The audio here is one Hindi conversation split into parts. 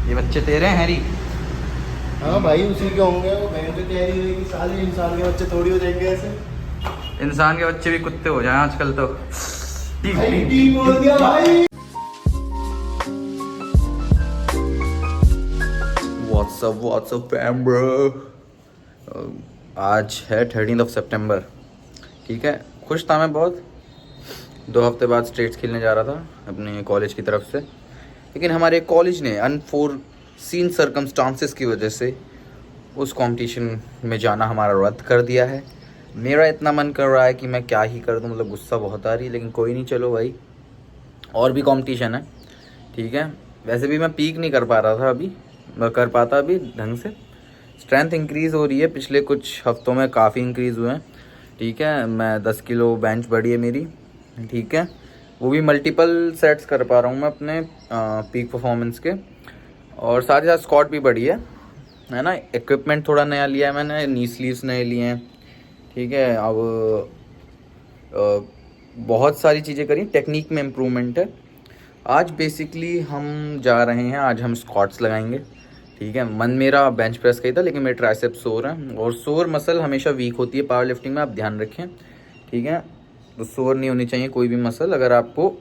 ये बच्चे तेरे हैं हैरी? हाँ भाई उसी के होंगे। वो बहन तो तैयारी हुई साले इंसान के बच्चे थोड़ी हो जाएंगे ऐसे। इंसान के बच्चे भी कुत्ते हो जाए आजकल तो। भाई टी बोल दिया भाई। What's up fam bro. आज है 13 सितंबर। ठीक है, खुश था मैं बहुत। 2 हफ्ते बाद स्टेट्स खेलने जा रहा था अपने कॉलेज की तरफ से, लेकिन हमारे कॉलेज ने अनफोर्सीन सर्कमस्टांसेस की वजह से उस कंपटीशन में जाना हमारा रद्द कर दिया है। मेरा इतना मन कर रहा है कि मैं क्या ही कर दूं, मतलब गुस्सा बहुत आ रही है, लेकिन कोई नहीं, चलो भाई, और भी कंपटीशन है। ठीक है, वैसे भी मैं पीक नहीं कर पा रहा था अभी, मैं कर पाता अभी ढंग से। स्ट्रेंथ इंक्रीज़ हो रही है, पिछले कुछ हफ्तों में काफ़ी इंक्रीज़ हुए हैं। ठीक है, मैं 10 किलो बेंच बढ़ी है मेरी। ठीक है, वो भी मल्टीपल सेट्स कर पा रहा हूँ मैं अपने पीक परफॉर्मेंस के, और साथ ही साथ स्क्वाट भी बढ़ी है ना। इक्विपमेंट थोड़ा नया लिया है मैंने, नी स्लीव्स नए लिए हैं। ठीक है, अब बहुत सारी चीज़ें करी, टेक्निक में इम्प्रूवमेंट है। आज बेसिकली हम जा रहे हैं, आज हम स्क्वाट्स लगाएंगे। ठीक है, मन मेरा बेंच प्रेस का ही था, लेकिन मेरे ट्राइसेप्स सोर हैं, और सोर मसल हमेशा वीक होती है पावर लिफ्टिंग में, आप ध्यान रखें। ठीक है, तो सोर नहीं होनी चाहिए कोई भी मसल अगर आपको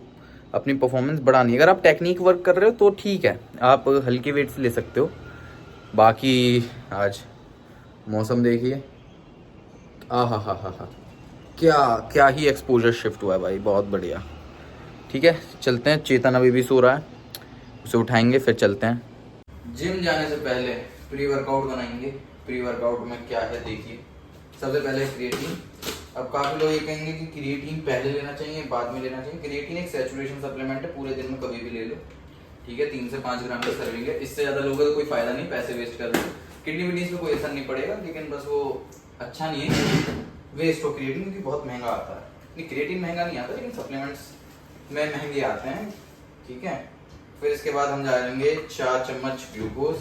अपनी परफॉर्मेंस बढ़ानी है। अगर आप टेक्निक वर्क कर रहे हो तो ठीक है, आप हल्के वेट्स ले सकते हो। बाकी आज मौसम देखिए, हा, क्या क्या ही एक्सपोजर शिफ्ट हुआ है भाई, बहुत बढ़िया। ठीक है, चलते हैं। चेतन अभी भी सो रहा है, उसे उठाएंगे फिर चलते हैं। जिम जाने से पहले प्री वर्कआउट बनाएंगे। प्री वर्कआउट में क्या है देखिए। सबसे पहले क्रिएटिन। अब काफ़ी लोग ये कहेंगे कि क्रिएटिन पहले लेना चाहिए बाद में लेना चाहिए। क्रिएटिन एक सैचुरेशन सप्लीमेंट है, पूरे दिन में कभी भी ले लो। ठीक है, 3 से 5 ग्राम की सर्विंग है, इससे ज़्यादा लोगों का कोई फायदा नहीं, पैसे वेस्ट कर लो। किडनी विडनीज में कोई असर नहीं पड़ेगा, लेकिन बस वो अच्छा नहीं है वेस्ट हो क्रिएटिन, क्योंकि बहुत महंगा आता है। नहीं, क्रिएटिन महंगा नहीं आता, लेकिन सप्लीमेंट्स में महंगे आते हैं। ठीक है, फिर इसके बाद हम डालेंगे 4 चम्मच ग्लूकोज।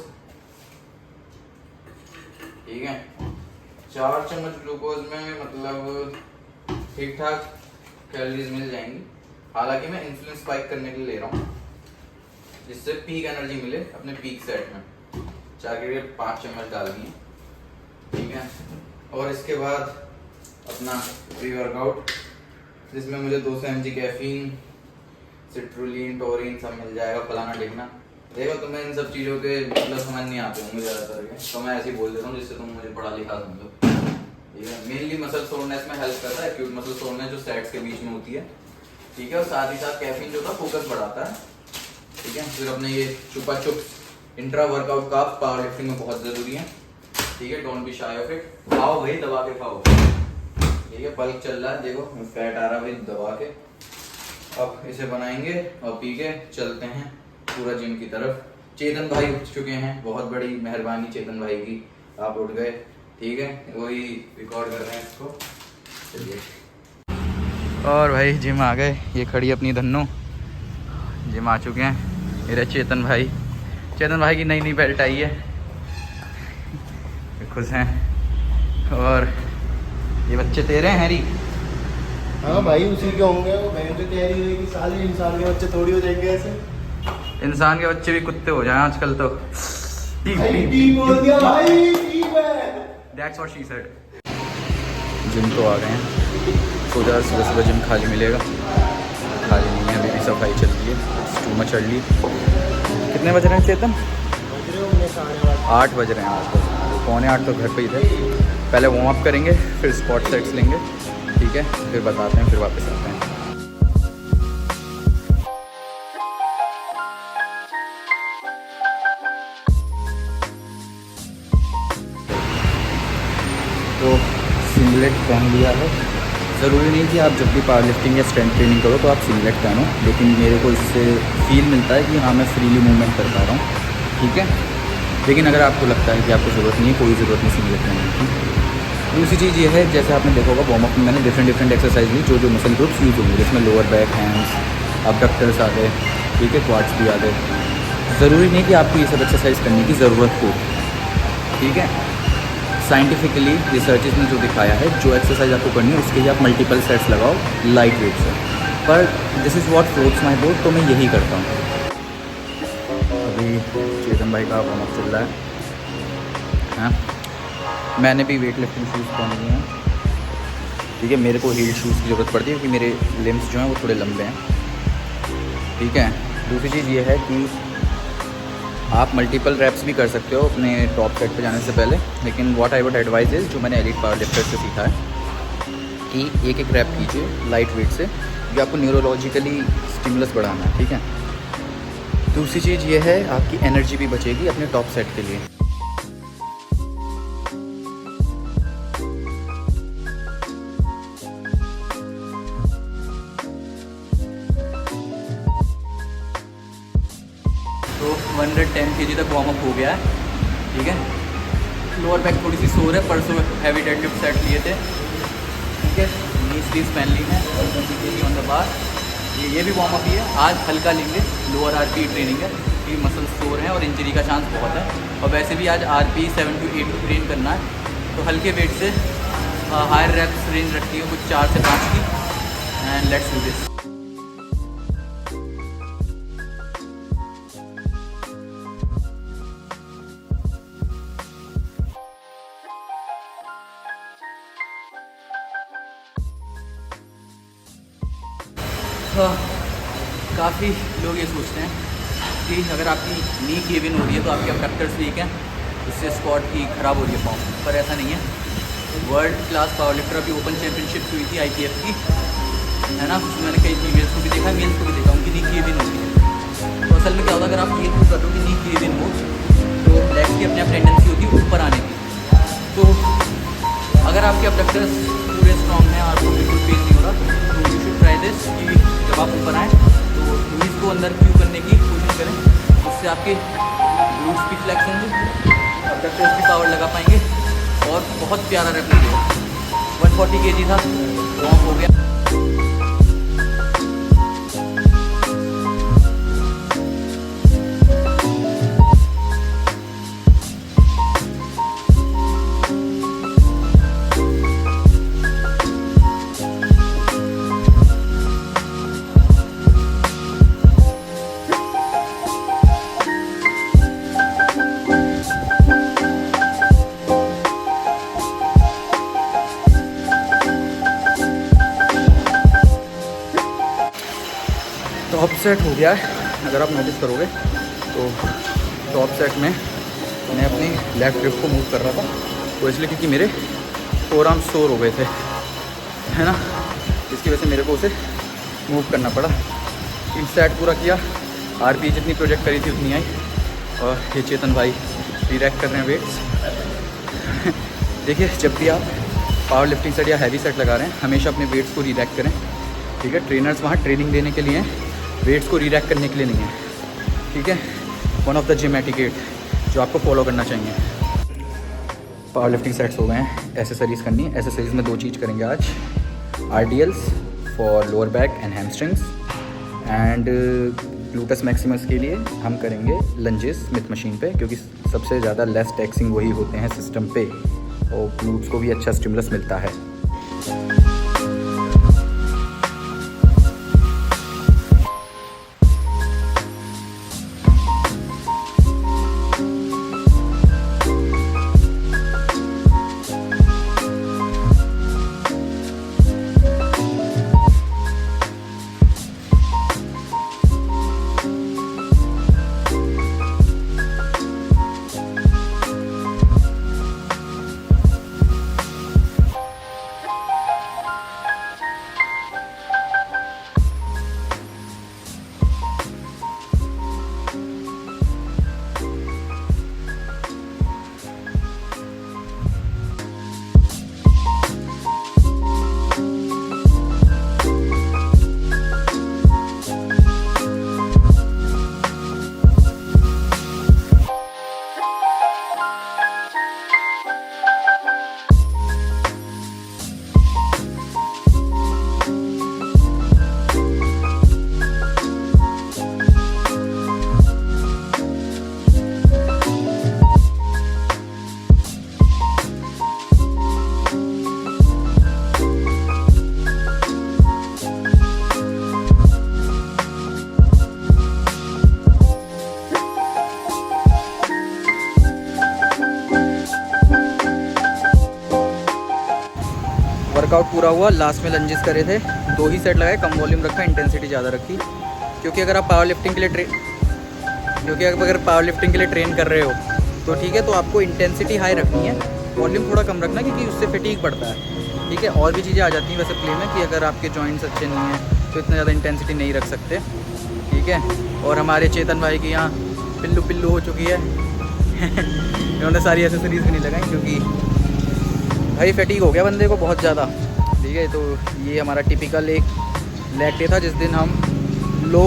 ठीक है, 4 चम्मच ग्लूकोज में मतलब ठीक ठाक कैलोरीज मिल जाएंगी। हालांकि मैं इंसुलिन स्पाइक करने के लिए ले रहा हूँ, जिससे पीक एनर्जी मिले अपने पीक सेट में। 4 के 5 चम्मच डाल दिए। ठीक है, और इसके बाद अपना प्री वर्कआउट, जिसमें मुझे 200 mg कैफीन, सिट्रुलिन, टोरिन सब मिल जाएगा, फलाना ढिकना। देखो, तुम्हें इन सब चीज़ों के मतलब समझ नहीं आते होंगे ज़्यादातर के, तो मैं ऐसे ही बोल देता हूँ जिससे तुम मुझे पढ़ा लिखा समझो। ठीक है, मेनली मसल सोरनेस में हेल्प करता है, एक्यूट मसल सोरनेस जो सेट्स के बीच में होती है। ठीक है, और साथ ही साथ कैफीन जो था फोकस बढ़ाता है। ठीक है, फिर अपने ये चुपा चुप इंट्रा वर्कआउट का पावर लिफ्टिंग में बहुत ज़रूरी है। ठीक है, don't be shy of it. खाओ भाई, दबा के खाओ। ठीक है, बल्क चल रहा है, देखो फैट आ रहा है भाई, दबा के। अब इसे बनाएंगे और पी के चलते हैं पूरा जिम की तरफ। चेतन भाई उठ चुके हैं, बहुत बड़ी मेहरबानी चेतन भाई की, आप उठ गए। ठीक है, वही रिकॉर्ड कर रहे हैं इसको। चलिए, और भाई जिम आ गए, ये खड़ी अपनी धन्नो, जिम आ चुके हैं मेरे चेतन भाई। चेतन भाई की नई नई बेल्ट आई है, खुश हैं। और ये बच्चे तेरे हैं हैरी? हाँ भाई उसी के होंगे। वो बहन तो तैयारी हुई साले इंसान के बच्चे थोड़ी हो जाएंगे ऐसे। इंसान के बच्चे भी कुत्ते हो जाए आजकल तो। भाई टी बोल दिया भाई, ठीक है। That's what she said. Gym तो आ गए हैं, सोचा सुबह सुबह जिम खाली मिलेगा, खाली नहीं है, अभी भी सफाई चल रही है। Too much early. कितने बज रहे हैं चेतन? 8 बज रहे हैं आसपास, 7:45 तो घर पे ही थे। पहले वार्म अप करेंगे, फिर स्पॉट सेट्स लेंगे। ठीक है, फिर बताते हैं, फिर वापस आते हैं। तो सिंगलेट पहन लिया है। ज़रूरी नहीं कि आप जब भी पावर लिफ्टिंग या स्ट्रेंथ ट्रेनिंग करो तो आप सिंगलेट पहनो, लेकिन मेरे को इससे फील मिलता है कि हाँ मैं फ्रीली मूवमेंट कर पा रहा हूँ। ठीक है, लेकिन अगर आपको लगता है कि आपको ज़रूरत नहीं है, कोई ज़रूरत नहीं सिंगलेट पहनने की। दूसरी चीज़ ये है, जैसे आपने देखा होगा वार्म अप में मैंने डिफरेंट एक्सरसाइज ली जो मसल ग्रुप्स यूज़ होंगे, जिसमें लोअर बैक, हैंड्स, अबडक्टर्स आ गए। ठीक है, क्वाड्स भी आ गए। ज़रूरी नहीं कि आपको ये सब एक्सरसाइज करने की ज़रूरत हो। ठीक है, साइंटिफिकली रिसर्चेस ने जो दिखाया है, जो एक्सरसाइज आपको करनी है उसके लिए आप मल्टीपल सेट्स लगाओ लाइट वेट से। पर this is what floats my boat, तो मैं यही करता हूँ। अभी चेतन भाई का वार्म अप चल रहा है। हाँ, मैंने भी वेट लिफ्टिंग शूज़ पहन लिए हैं। ठीक है, मेरे को हील शूज़ की ज़रूरत पड़ती है क्योंकि मेरे लिम्स जो हैं वो थोड़े लंबे हैं। ठीक है, दूसरी चीज़ ये है कि आप मल्टीपल रैप्स भी कर सकते हो अपने टॉप सेट पे जाने से पहले, लेकिन what I would advise is, जो मैंने एलीट पावर लिफ्टर से सीखा है, कि एक एक रैप कीजिए लाइट वेट से, क्योंकि आपको न्यूरोलॉजिकली स्टिमुलस बढ़ाना है। ठीक है, दूसरी चीज़ ये है आपकी एनर्जी भी बचेगी अपने टॉप सेट के लिए। तो 110 kg तक वार्म अप हो गया है। ठीक है, लोअर बैक थोड़ी सी सोर है, परसों हैवी डेडलिफ्ट सेट लिए थे। ठीक है, नी स्लीव्स पहन ली हैं और 20 kg ऑन द बार। ये भी वार्म अप ही है। आज हल्का लेंगे, लोअर आरपी ट्रेनिंग है क्योंकि मसल सोर है और इंजरी का चांस बहुत है, और वैसे भी आज आरपी 7 to 8 ट्रेन करना है, तो हल्के वेट से हायर रेप्स रेंज रखती है कुछ 4 से 5 की। And let's do this. काफ़ी लोग ये सोचते हैं कि अगर आपकी नी केव इन हो रही है तो आपके अबडक्टर्स वीक हैं, इससे स्क्वाट की ख़राब हो रही है फॉर्म, पर ऐसा नहीं है। वर्ल्ड क्लास पावर लिफ्टर अभी ओपन चैम्पियनशिप हुई थी IKF की, है ना, उसमें मैंने कई फीमेल्स को भी देखा, मेल्स को भी देखा, उनकी नी केव इन होती है। तो असल में क्या होता है, अगर आप ये कर दो कि नी केव इन हो तो लेग्स की अपने आप टेंडेंसी होती है ऊपर आने की। तो अगर आपके अबडक्टर्स पूरे स्ट्रॉन्ग हैं, आपको बिल्कुल पेन नहीं हो रहा, तो यू शुड ट्राई दिस कि जब आप ऊपर आएँ तो नीज को अंदर क्यू करने की कोशिश करें, उससे आपके ग्लूट्स भी फ्लेक्स होंगे, अबडक्टर्स भी पावर लगा पाएंगे और बहुत प्यारा रैप मिलेगा। 140 kg था, वार्म हो गया। टॉप सेट हो गया है। अगर आप नोटिस करोगे तो टॉप सेट में मैं अपनी लेफ्ट ग्रिप को मूव कर रहा था, तो इसलिए क्योंकि मेरे फोर आर्म सोर हो गए थे, है ना, इसकी वजह से मेरे को उसे मूव करना पड़ा। इन सेट पूरा किया, आरपी जितनी प्रोजेक्ट करी थी उतनी आई, और ये चेतन भाई रिरैक कर रहे हैं वेट्स। देखिए, जब भी आप पावर लिफ्टिंग सेट या हैवी सेट लगा रहे हैं, हमेशा अपने वेट्स को रिरैक करें। ठीक है, ट्रेनर्स वहाँ ट्रेनिंग देने के लिए हैं, वेट्स को रिरैक करने के लिए नहीं है। ठीक है, one of the gym etiquette जो आपको फॉलो करना चाहिए। पावर लिफ्टिंग सेट्स हो गए हैं, एसेसरीज़ करनी है। एसेसरीज़ में 2 चीज़ करेंगे आज, RDLs for lower back and hamstrings, and gluteus Maximus के लिए हम करेंगे लंजेस स्मिथ मशीन पे, क्योंकि सबसे ज़्यादा लेस टैक्सिंग वही होते हैं सिस्टम पे, और ग्लूट्स को भी अच्छा स्टिमुलस मिलता है। वर्कआउट पूरा हुआ, लास्ट में लंजेस करे थे, 2 ही सेट लगाए, कम वॉल्यूम रखा, इंटेंसिटी ज़्यादा रखी। क्योंकि अगर पावर लिफ्टिंग के लिए ट्रेन कर रहे हो तो ठीक है, तो आपको इंटेंसिटी हाई रखनी है, वॉल्यूम थोड़ा कम रखना, क्योंकि उससे फटीग पड़ता है। ठीक है, और भी चीज़ें आ जाती हैं वैसे प्ले में कि अगर आपके जॉइंट्स अच्छे नहीं हैं तो इतना ज़्यादा इंटेंसिटी नहीं रख सकते। ठीक है, और हमारे चेतन भाई की यहाँ पिल्लू हो चुकी है इन्होंने सारी एसेसरीज भी नहीं लगाई, क्योंकि भाई फटीग हो गया बंदे को बहुत ज़्यादा। ठीक है, तो ये हमारा टिपिकल एक लेग डे था, जिस दिन हम लो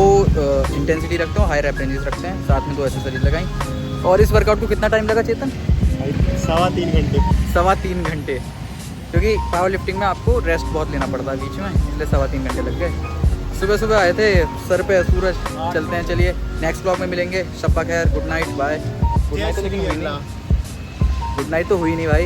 इंटेंसिटी रखते हो, हाई रैप रेंजेस रखते हैं, साथ में 2 एसेसरीज लगाई। और इस वर्कआउट को कितना टाइम लगा चेतन? 3.25 घंटे। 3.25 घंटे, क्योंकि पावर लिफ्टिंग में आपको रेस्ट बहुत लेना पड़ता है बीच में, इसलिए 3.25 घंटे लग गए। सुबह सुबह आए थे, सर पे सूरज। चलते हैं, चलिए नेक्स्ट ब्लॉग में मिलेंगे। शब्बा खैर, good night, bye. Good night तो लेकिन हुई नहीं, गुड नाइट तो हुई नहीं भाई।